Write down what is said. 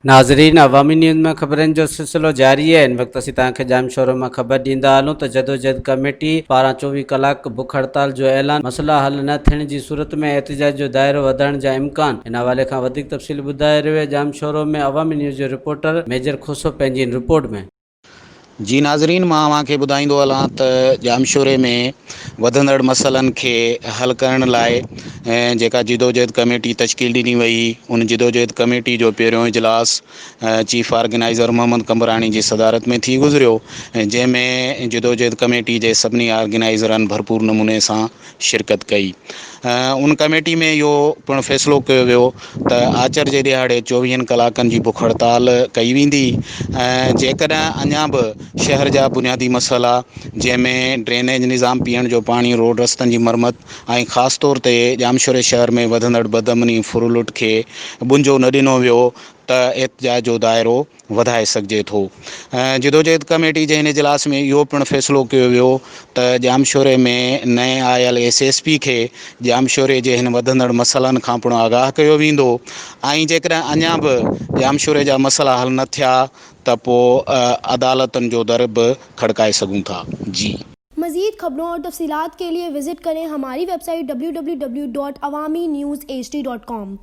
नाज़रीन, अवामी न्यूज़ में ख़बरनि जो सिलसिलो जारी है। इन वक्त असीं तव्हांखे जाम शोर में ख़बर ॾींदा हलूं त जदोजहद कमेटी पारां 24 कलाक बुख हड़ताल जो ऐलान। मसला हल न थियण जी सूरत में एहतजाज जो दायरो वधण जा इम्कान। इन हवाले खां वधीक तफ़सील ॿुधाए रहियो आहे जाम शोरो में अवामी न्यूज़ जो रिपोर्टर मेजर खोसो पंहिंजी इन रिपोर्ट में। जी नाज़रीन, मां तव्हांखे ॿुधाईंदो हलां त जामशोरे में वधंदड़ मसइलनि खे हल करण लाइ जेका जिदोजहद कमेटी तश्कील ॾिनी वई, उन जिदोजहद कमेटी जो पहिरियों इजलास चीफ ऑर्गेनाइज़र मोहम्मद कंबरानी जी सदारत में थी गुज़रियो, जंहिंमें जिदोजहद कमेटी जे सभिनी ऑर्गेनाइज़रनि भरपूर नमूने सां शिरकत कई। उन कमेटी में इहो पिणु फ़ैसिलो कयो वियो त आचर जे ॾियारे 24 कलाकनि जी बुख हड़ताल कई वेंदी। जेकॾहिं अञा बि शहर जा बुनियादी मसइला जंहिंमें ड्रेनेज निज़ाम, पीअण जो पाणी, रोड रस्तनि जी मरमत ऐं ख़ासि तौर ते जामशोरे शहर में वधंदड़ बदअमनी फुरुलुट खे बुंजो न ॾिनो वियो त एहतजाज जो दाइरो वधाए सघिजे थो। जिदोजहद कमेटी जे हिन इजलास में इहो पिणु फ़ैसिलो कयो वियो त जामशोरे में नए आयल SSP खे जामशोरे जे हिन वधंदड़ मसइलनि खां पिणु आगाह कयो वेंदो ऐं जेकॾहिं अञा बि जामशोरे जा मसइला हल न थिया त पोइ अदालतुनि जो दर बि खड़काए सघूं था। जी मज़ीद खबरों और तफसीलात के लिए विजिट करें हमारी वेबसाइट www.awamiNewsHD.com।